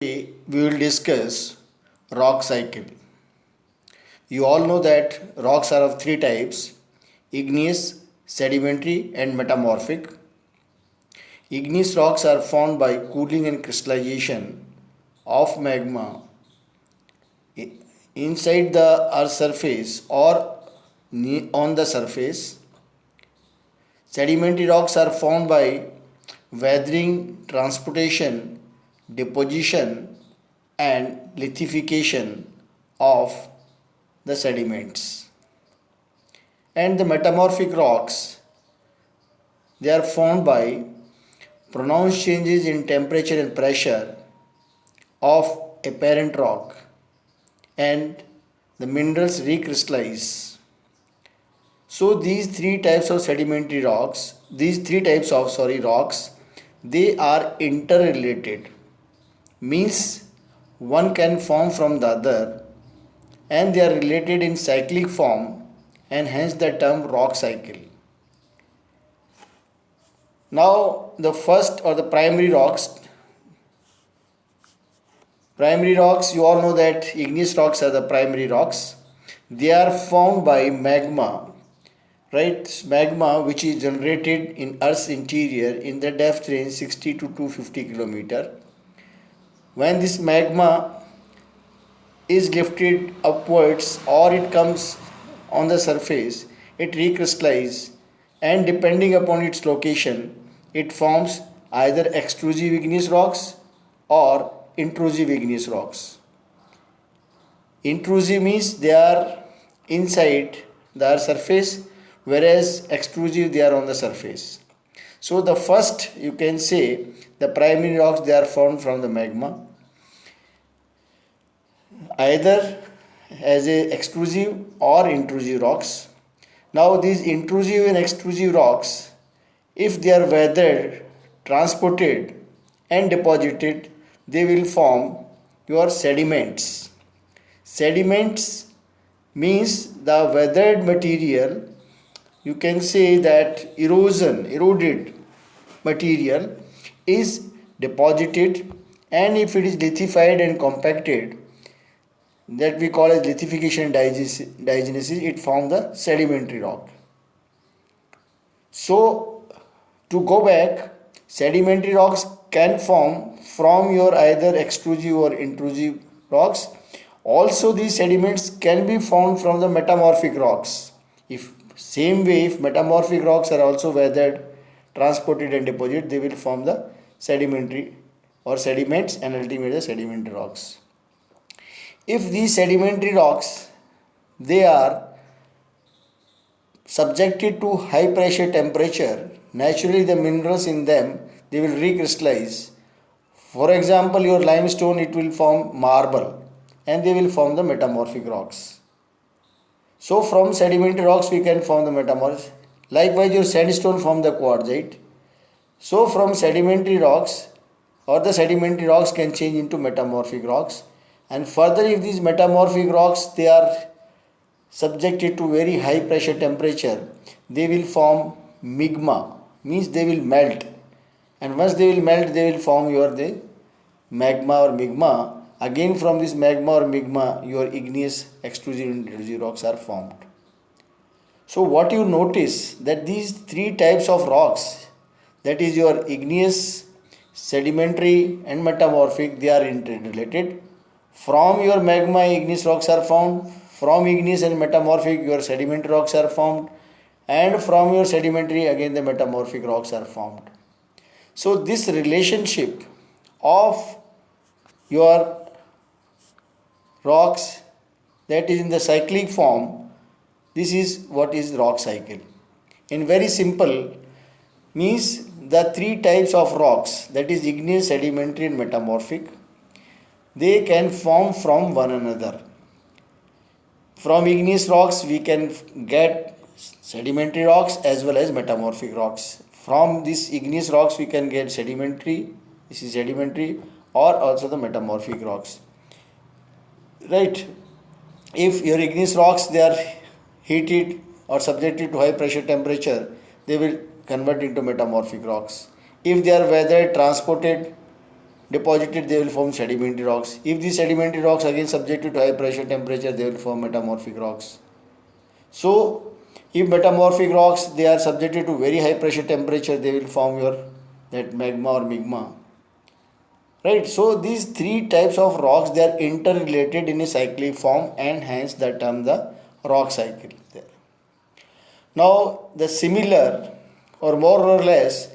We will discuss rock cycle. You all know that rocks are of three types: igneous, sedimentary, and metamorphic. Igneous rocks are formed by cooling and crystallization of magma inside the earth surface or on the surface. Sedimentary rocks are formed by weathering, transportation, deposition, and lithification of the sediments. And the metamorphic rocks, they are formed by pronounced changes in temperature and pressure of a parent rock, and the minerals recrystallize. So these three types of rocks, they are interrelated. Means one can form from the other, and they are related in cyclic form, and hence the term rock cycle. Now the first or the primary rocks, you all know that igneous rocks are the primary rocks. They are formed by magma, right? Magma which is generated in Earth's interior in the depth range 60 to 250 kilometer. When this magma is lifted upwards or it comes on the surface, it recrystallizes, and depending upon its location, it forms either extrusive igneous rocks or intrusive igneous rocks. Intrusive means they are inside the surface, whereas extrusive they are on the surface. So the first, you can say, the primary rocks, they are formed from the magma, either as a extrusive or intrusive rocks. Now these intrusive and extrusive rocks, if they are weathered, transported, and deposited, they will form your sediments. Sediments means the weathered material, you can say that eroded material is deposited, and if it is lithified and compacted, that we call as lithification diagenesis, it forms the sedimentary rock. So to go back, sedimentary rocks can form from your either extrusive or intrusive rocks. Also these sediments can be formed from the metamorphic rocks. If metamorphic rocks are also weathered, transported, and deposited, they will form the sedimentary or sediments, and ultimately the sedimentary rocks. If these sedimentary rocks, they are subjected to high pressure temperature, naturally the minerals in them, they will recrystallize. For example, your limestone, it will form marble, and they will form the metamorphic rocks. So from sedimentary rocks we can form the metamorphic. Likewise your sandstone form the quartzite. So from sedimentary rocks, or the sedimentary rocks can change into metamorphic rocks. And further, if these metamorphic rocks, they are subjected to very high pressure temperature, they will form migma, means they will melt. And once they will melt, they will form the magma or migma. Again from this magma or migma, your igneous, extrusive, and intrusive rocks are formed. So what you notice, that these three types of rocks, that is your igneous, sedimentary, and metamorphic, they are interrelated. From your magma, igneous rocks are formed. From igneous and metamorphic, your sedimentary rocks are formed. And from your sedimentary, again the metamorphic rocks are formed. So this relationship of your rocks, that is in the cyclic form, this is what is rock cycle. In very simple, means the three types of rocks, that is igneous, sedimentary, and metamorphic, they can form from one another. From igneous rocks we can get sedimentary rocks as well as metamorphic rocks. From these igneous rocks we can get sedimentary, or also the metamorphic rocks. Right? If your igneous rocks, they are heated or subjected to high pressure temperature, they will convert into metamorphic rocks. If they are weathered, transported, deposited, they will form sedimentary rocks. If these sedimentary rocks again subjected to high pressure temperature, they will form metamorphic rocks. So if metamorphic rocks, they are subjected to very high pressure temperature, they will form your that magma or migma. Right, so these three types of rocks, they are interrelated in a cyclic form, and hence the term the rock cycle there. Now the similar or more or less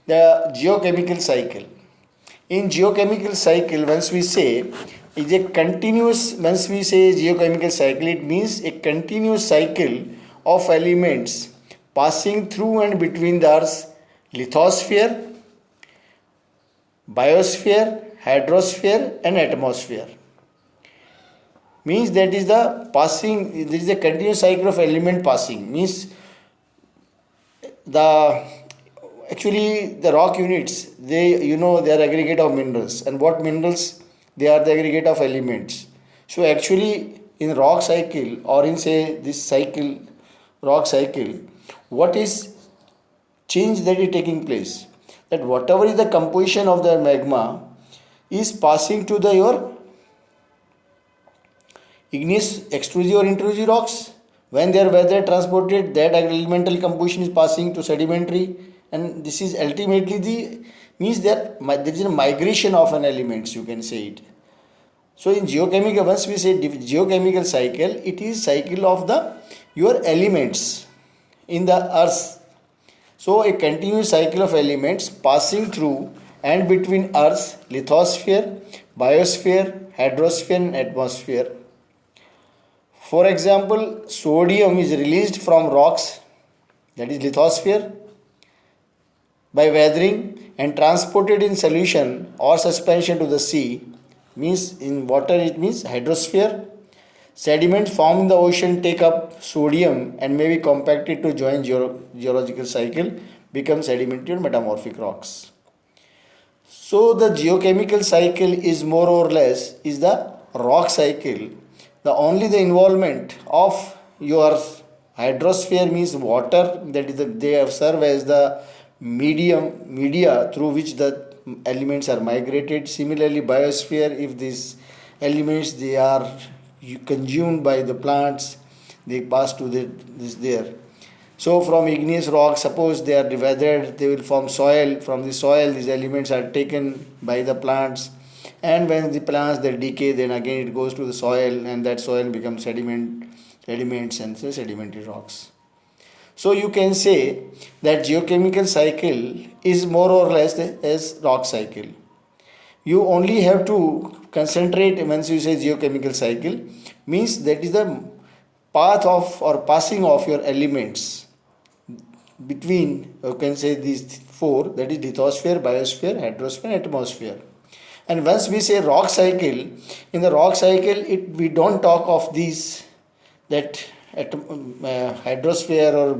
the geochemical cycle. In geochemical cycle, once we say is a continuous, once we say geochemical cycle, it means a continuous cycle of elements passing through and between the Earth's lithosphere, biosphere, hydrosphere and atmosphere. Means that is the passing, this is a continuous cycle of element passing. Means the actually the rock units, they they are aggregate of minerals, and what minerals, they are the aggregate of elements. So actually in rock cycle, or in say this cycle, rock cycle, what is change that is taking place, that whatever is the composition of the magma is passing to the your igneous extrusive or intrusive rocks. When they are weather transported, that elemental composition is passing to sedimentary, and this is ultimately the means there is a migration of an elements, you can say it. So in geochemical, once we say geochemical cycle, it is cycle of the your elements in the earth. So a continuous cycle of elements passing through and between earth's lithosphere, biosphere, hydrosphere and atmosphere. For example, sodium is released from rocks, that is lithosphere, by weathering and transported in solution or suspension to the sea. Means in water it means hydrosphere. Sediments formed in the ocean take up sodium and may be compacted to join geological cycle, become sedimentary or metamorphic rocks. So the geochemical cycle is more or less is the rock cycle. The only the involvement of your hydrosphere means water, that is they have served as the media through which the elements are migrated. Similarly biosphere, if these elements they are consumed by the plants, they pass to this there. So from igneous rock, suppose they are weathered, they will form soil. From the soil these elements are taken by the plants, and when the plants they decay, then again it goes to the soil, and that soil becomes sediments and sedimentary rocks. So you can say that geochemical cycle is more or less as rock cycle. You only have to concentrate once you say geochemical cycle, means that is the path of or passing of your elements between, you can say these four, that is lithosphere, biosphere, hydrosphere and atmosphere. And once we say rock cycle, in the rock cycle we don't talk of these that hydrosphere or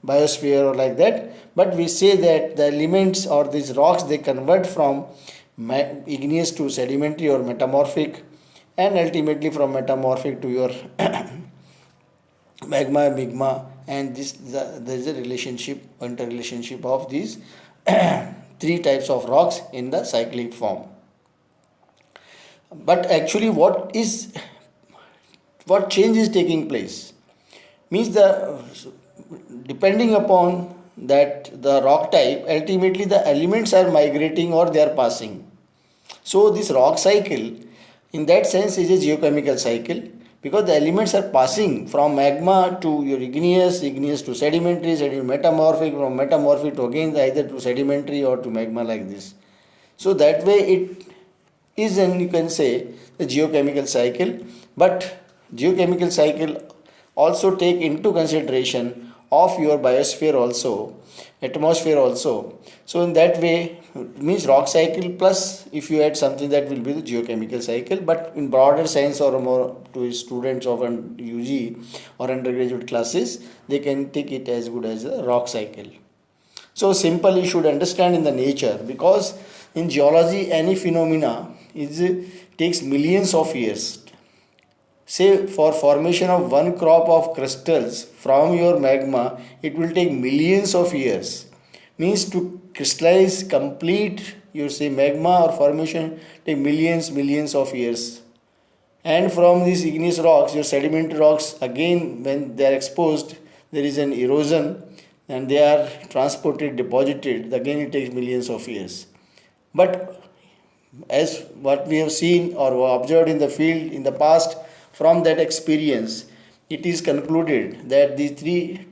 biosphere or like that, but we say that the elements or these rocks they convert from igneous to sedimentary or metamorphic, and ultimately from metamorphic to your magma, migma, and there is a relationship, interrelationship of these three types of rocks in the cyclic form. But actually what change is taking place means the depending upon that the rock type, ultimately the elements are migrating or they are passing. So this rock cycle in that sense is a geochemical cycle, because the elements are passing from magma to your igneous to sedimentary, metamorphic, from metamorphic to again either to sedimentary or to magma, like this. So that way it is, and you can say the geochemical cycle. But geochemical cycle also take into consideration of your biosphere also, atmosphere also. So in that way means rock cycle plus if you add something, that will be the geochemical cycle. But in broader sense or more to students of an UG or undergraduate classes, they can take it as good as a rock cycle. So simple you should understand in the nature, because in geology any phenomena takes millions of years. Say for formation of one crop of crystals from your magma, it will take millions of years. Means to crystallize complete you see magma or formation take millions of years. And from these igneous rocks, your sedimentary rocks, again when they are exposed, there is an erosion and they are transported, deposited. Again, it takes millions of years. But as what we have seen or observed in the field in the past, from that experience, it is concluded that these three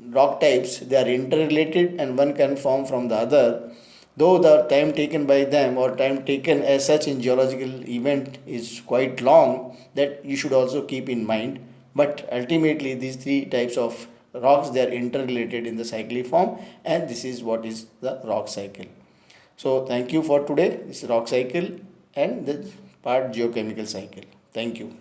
rock types they are interrelated and one can form from the other, though the time taken by them or time taken as such in geological event is quite long, that you should also keep in mind. But ultimately these three types of rocks they are interrelated in the cyclic form, and this is what is the rock cycle. So thank you for today. This is rock cycle and the part geochemical cycle. Thank you.